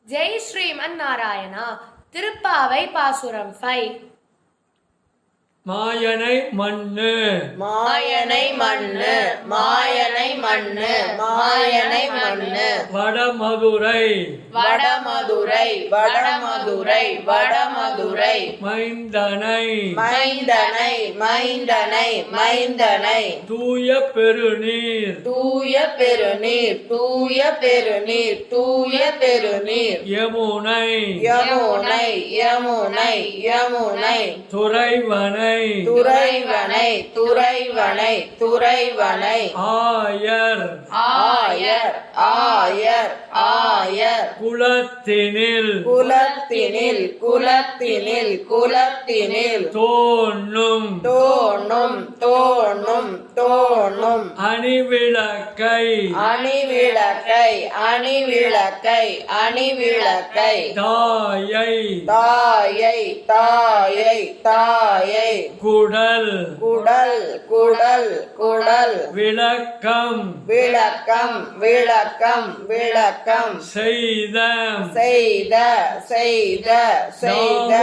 ஜெய் ஸ்ரீமன் நாராயணா. திருப்பாவை பாசுரம் 5. மாயனை மண்ணு மாயனை மண்ணு மாயனை மண்ணு மாயனை மண்ணு வடமதுரை வடமதுரை வடமதுரை வடமதுரை மைந்தனை மைந்தனை மைந்தனை மைந்தனை தூய பெருநீர் தூய பெருநீர் தூய பெருநீர் தூய பெருநீர் யமுனை யமுனை யமுனை யமுனை துறைவனை துறைவனை துறைவனை துறைவனை ஆயர் ஆயர் ஆயர் ஆயர் குலத்தினில் குலத்தினில் குலத்தினில் குலத்தினில் தோன்றும் தோணும் தோணும் தோணும் அணிவிளக்கை அணிவிளக்கை அணிவிளக்கை அணிவிளக்கை தாயை தாயை தாயை தாயை குடல் குடல் குடல் குடல் விளக்கம் விளக்கம் விளக்கம் விளக்கம் செய்த செய்த செய்த செய்த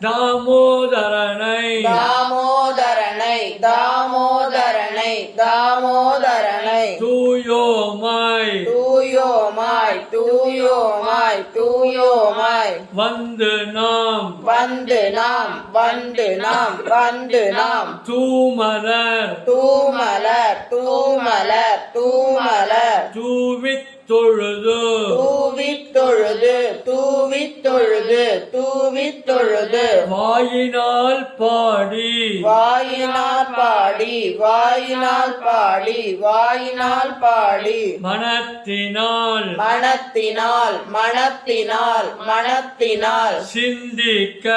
தாமோதரனை தாமோதரனை தாமோதரனை தாமோதரனை தூயோமாய் தூயோமாய் தூயோமாய் தூயோமாய் வந்து நாம் வந்து நாம் வந்து நாம் வந்து நாம் தூமலர் தூமலர் தூமலர் தூமலர் தூவித் தொழுது தூவித் தொழுது தூவித் தொழுது தூவித் தொழுது வாயினால் பாடி வாயினால் பாடி வாயினால் பாடி வாயினால் பாடி மனத்தினால் மனத்தினால் மனத்தினால் மனத்தினால் சிந்திக்க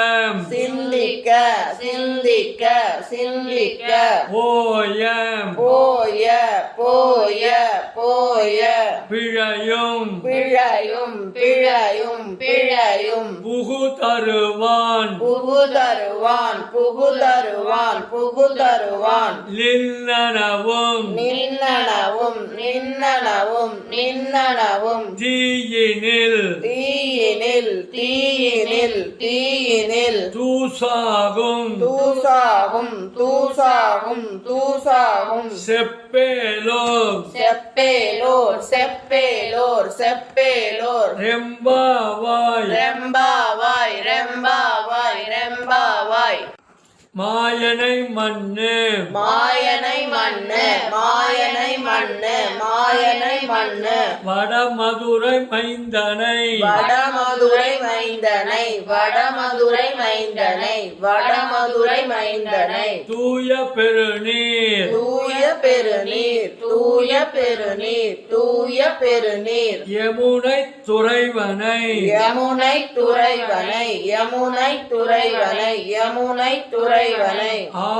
சிந்திக்க சிந்திக்க சிந்திக்க போய போய போய போய பிழையும் பிழையும் பிழையும் பிழையும் புகுதருவான் புகுதருவான் புகுதருவான் புகுதருவான் நின்னனவும் நின்னனவும் நின்னனவும் நின்னனவும் தீயினில் தீயினில் தீயினில் தீயினில் தூசாகும் தூசாகும் தூசாகும் தூசாகும் செப்பேலோ செப்பேலோர் செப்பேலோர் செப்பேலோர் ரெம்பாவாய் ரெம்பாவாய் ரெம்பாவாய் ரெம்பாவாய் மாயனை மண்ணு மாயனை மண்ணு மாயனை மண்ணு மாயனை மண்ணு வடமதுரை மைந்தனை வடமதுரை மைந்தனை வடமதுரை மைந்தனை வடமதுரை மைந்தனை தூய பெருநீர் தூய பெருநீர் தூய பெருநீர் தூய பெருநீர் யமுனை துறைவனை யமுனை துறைவனை யமுனை துறைவனை யமுனை துறைவனை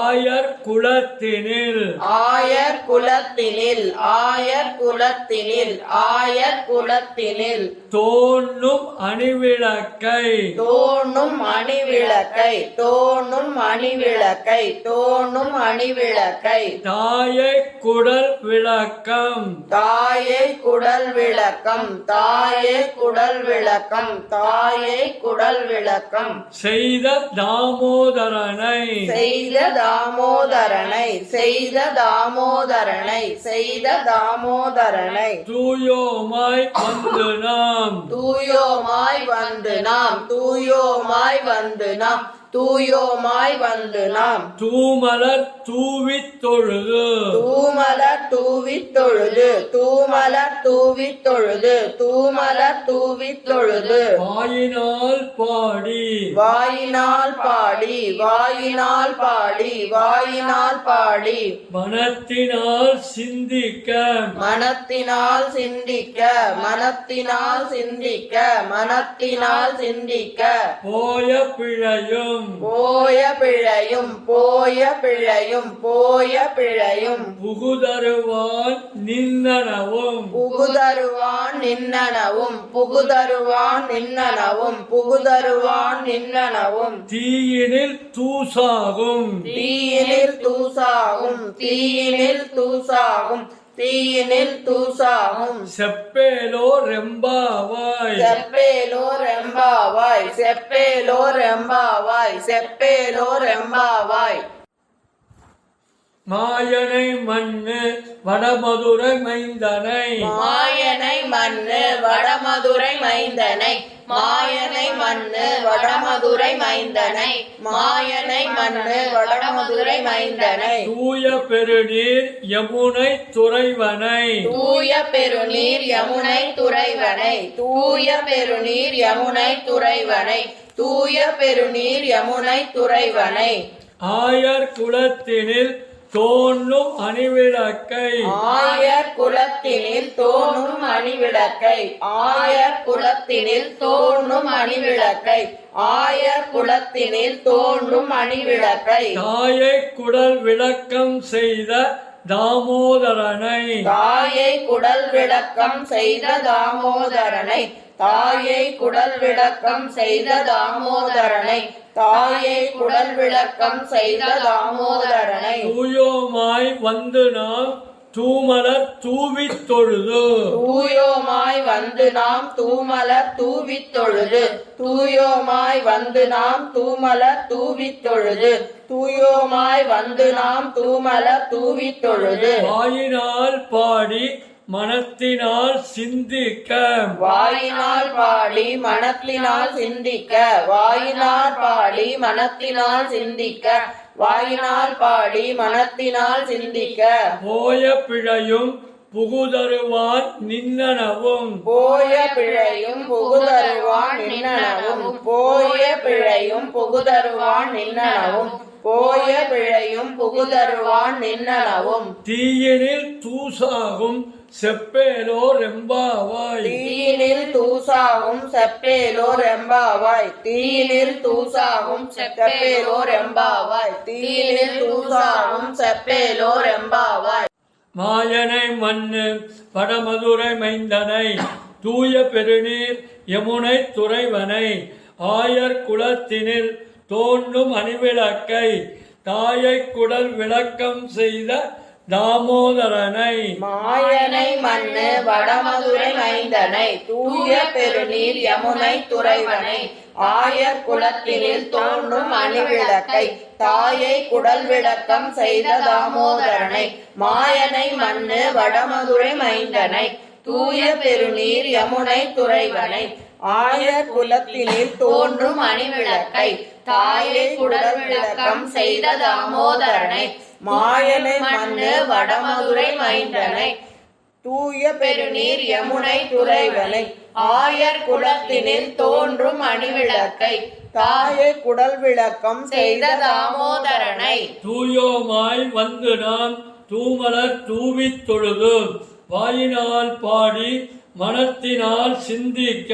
ஆயர் குலத்தினில் ஆயர் குலத்தினில் ஆயர் குலத்தினில் ஆயர் குலத்தினில் தோன்றும் அணிவிளக்கை தோணும் அணிவிளக்கை தோணும் அணிவிளக்கை தோணும் அணிவிளக்கை தாயை குடல் விளக்கம் தாயை குடல் விளக்கம் தாயை குடல் விளக்கம் தாயை குடல் விளக்கம் செய்த தாமோதரனை செய்த தாமோதரனை செய்த தாமோதரனை செய்த தாமோதரனை தூயோமாய் வந்து நாம் தூயோமாய் வந்து நாம் தூயோமாய் வந்து நாம் தூயோமாய் வந்து நாம் தூமலர் தூவித் தொழுது தூமலர் தூவித் தொழுது தூமலர் தூவித் தொழுது தூமலர் தூவித் தொழுது வாயினால் பாடி வாயினால் பாடி வாயினால் பாடி வாயினால் பாடி மனத்தினால் சிந்திக்க மனத்தினால் சிந்திக்க மனத்தினால் சிந்திக்க மனத்தினால் சிந்திக்க போய பிழையும் போய பிழையும் போய பிழையும் போய பிழையும் புகுதருவான் நின்னனவும் புகுதருவான் நின்னனவும் புகுதருவான் நின்னனவும் புகுதருவான் நின்னனவும் தீயினில் தூசாகும் தீயினில் தூசாகும் தீயினில் தூசாகும் தீயினில் தூசாகும் செப்பேலோ ரெம்பாவாய் செப்பேலோர் எம்பாவாய் செப்பேலோர் எம்பாவாய் செப்பேலோர் எம்பாவாய் மாயனை மண்ணு வடமதுரை மைந்தனை மாயனை மண்ணு வடமதுரை மைந்தனை மாயனை மண்ணு வடமதுரை மைந்தனை மாயனை மண்ணு வடமதுரை மைந்தனை தூய பெருநீர் யமுனை துறைவனை தூய பெருநீர் யமுனை துறைவனை தூய பெருநீர் யமுனை துறைவனை தூய பெருநீர் யமுனை துறைவனை ஆயர் குலத்தினில் தோன்றும் அணிவிளக்கை ஆயர் குலத்தினில் தோன்றும் அணிவிளக்கை ஆயர் குலத்தினில் தோன்றும் அணிவிளக்கை ஆயர் குலத்தினில் தோன்றும் அணிவிளக்கை தாயை குடல் விளக்கம் செய்த தாமோதரனை தாயை குடல் விளக்கம் செய்த தாமோதரனை தாயை குடல் விளக்கம் செய்த தாமோதரனை தாயை குடல் விளக்கம் செய்த தாமோதரனை தூயோமாய் வந்து நாம் தூமலர் தூவித் தொழுது தூயோமாய் வந்து நாம் தூமலர் தூவித் தொழுது தூயோமாய் வந்து நாம் தூமலர் தூவித் தொழுது தூயோமாய் வந்து நாம் தூமலர் தூவித் தொழுது வாயினால் பாடி மனத்தினால் சிந்திக்க வாயினால் பாடி மனத்தினால் சிந்திக்க வாயினால் பாடி மனத்தினால் சிந்திக்க வாயினால் பாடி மனத்தினால் சிந்திக்க போய பிழையும் புகுதருவான் நின்னனவும் போய பிழையும் புகுதருவான் நின்னனவும் போய பிழையும் புகுதருவான் நின்னனவும் போய பிழையும் புகுதருவான் நின்னனவும் தீயினில் தூசாகும் செப்பேலோ ரெம்பாவாய் தீயினில் தூசாகும் செப்பேலோர் எம்பாவாய் தீயினில் தூசாகும் செப்பேலோர் எம்பாவாய் தீயினில் தூசாகும் செப்பேலோர் எம்பாவாய் மாயனை மண்ணு வடமதுரை மைந்தனை தூய பெருநீர் யமுனை துறைவனை ஆயர் குலத்தினில் தோன்றும் அணிவிளக்கை தாயை குடல் விளக்கம் செய்த தாமோதரனை மாயனை மண்ணு வடமதுரை மைந்தனை தூய பெருநீர் யமுனை துறைவனை ஆயர் குலத்தினில் தோன்றும் அணிவிளக்கை தாயை குடல் விளக்கம் செய்த தாமோதரனை மாயனை மண்ணு வடமதுரை மைந்தனை தூய பெருநீர் யமுனை துறைவனை ஆயர் குலத்தினில் தோன்றும் அணிவிளக்கை தாயை குடல் விளக்கம் செய்த தாமோதரனை மாயனை மண்ணு வடமதுரை மைந்தனை தூய பெருநீர் யமுனை துறைவனை ஆயர் குலத்தினில் தோன்றும் அணிவிளக்கை தாயை குடல் விளக்கம் செய்த தாமோதரனை தூயோமாய் வந்து நாம் தூமலர் தூவித் தொழுது வாயினால் பாடி மனத்தினால் சிந்திக்க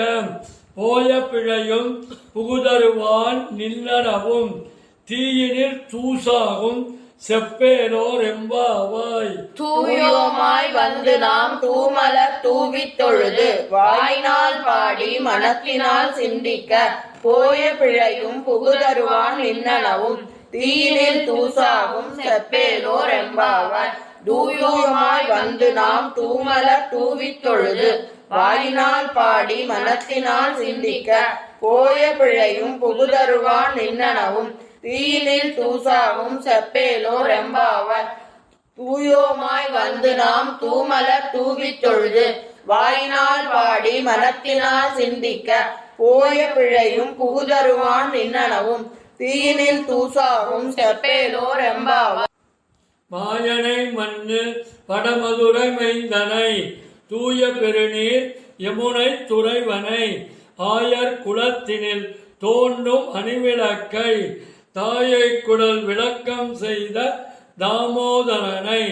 போய பிழையும் புகுதருவான் நின்னனவும் தீயினில் தூசாகும் செப்பேலோர் எம்பாவாய் தூயோமாய் வந்து நாம் தூமலர் தூவித் தொழுது வாயினால் பாடி மனத்தினால் சிந்திக்க போய பிழையும் புகுதருவான் நின்னனவும் தீயினில் தூசாகும் செப்பேலோர் எம்பாவாய் தூயோமாய் வந்து நாம் தூமலர் தூவித் தொழுது வாயினால் பாடி மனத்தினால் சிந்திக்க போய பிழையும் புகுதருவான் நின்னனவும் தீயினில் தூசாகும் செப்பேலோர் எம்பாவாய் தூயோமாய் வந்து நாம் தூமலர் தூவித் தொழுது வாயினால் பாடி மனத்தினால் சிந்திக்க போய பிழையும் புகுதருவான் நின்னனவும் தீயினில் தூசாகும் செப்பேலோர் எம்பாவாய் மாயனை மண்ணு வடமதுரை மைந்தனை தூய பெருநீர் யமுனை துறைவனை ஆயர் குலத்தினில் தோன்றும் அணிவிளக்கை தாயை குடல் விளக்கம் செய்த தாமோதரனை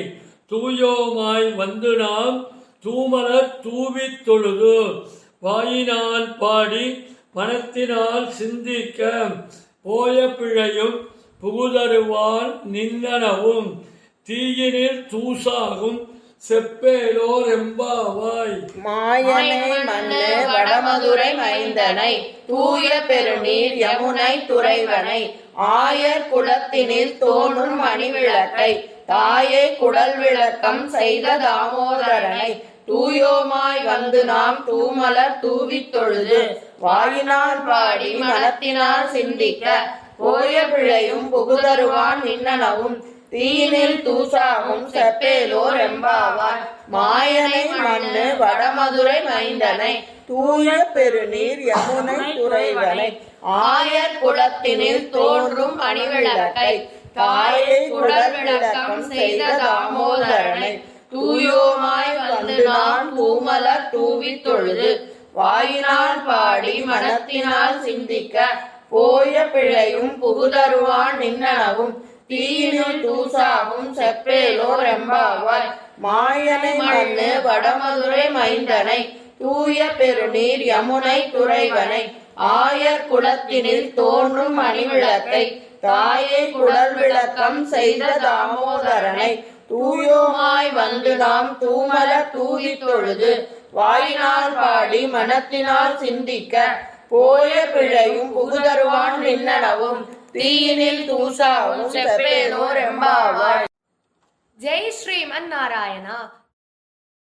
தூயோமாய் வந்து நாம் தூமலர் தூவித் தொழுது வாயினால் பாடி மனத்தினால் சிந்திக்க போய பிழையும் புகுதருவான் நின்னனவும் தீயினில் தூசாகும் செப்பேலோர் எம்பாவாய் மாயனை மண்ணு வடமதுரை மைந்தனை தூய பெருநீர் யமுனை துறைவனை ஆயர் குலத்தினில் தோன்றும் அணிவிளக்கை தாயே குடல் விளக்கம் செய்த தாமோதரனை தூயோமாய் வந்து நாம் தூமலர் தூவித் தொழுது வாயினால் பாடி மனத்தினால் சிந்திக்க போய பிழையும் புகுதருவான் நின்னனவும் தீயினில் தூசாகும் செப்பேலோர் எம்பாவாய் மாயனை மண்ணு வடமதுரை மைந்தனை தூய பெருநீர் யமுனை துறைவனை ஆயர் குலத்தினில் தோன்றும் அணிவிளக்கை தாயை குடல் விளக்கம் செய்த தாமோதரனை தூயோமாய் வந்து நான் தூமலர் தூவித் தொழுது வாயினால் பாடி மனத்தினால் சிந்திக்க போய பிழையும் புகுதருவான் நின்னனவும் தீயினில் தூசாகும் செப்பேலோர் எம்பாவாய் மாயனை மண்ணு வடமதுரை மைந்தனை தூய பெருநீர் யமுனை துறைவனை ஆயர் குலத்தினில் தோன்றும் அணிவிளக்கை தாயை குடல் விளக்கம் செய்த தாமோதரனை தூயோமாய் வந்து நாம் தூமலர் தூவித் தொழுது வாயினால் பாடி மனத்தினால் சிந்திக்க போய பிழையும் புகுதருவான் நின்னனவும் தீயினில் தூசாவும் செப்பேலோர் எம்பாவாய். ஜெய் ஸ்ரீமன் நாராயணா.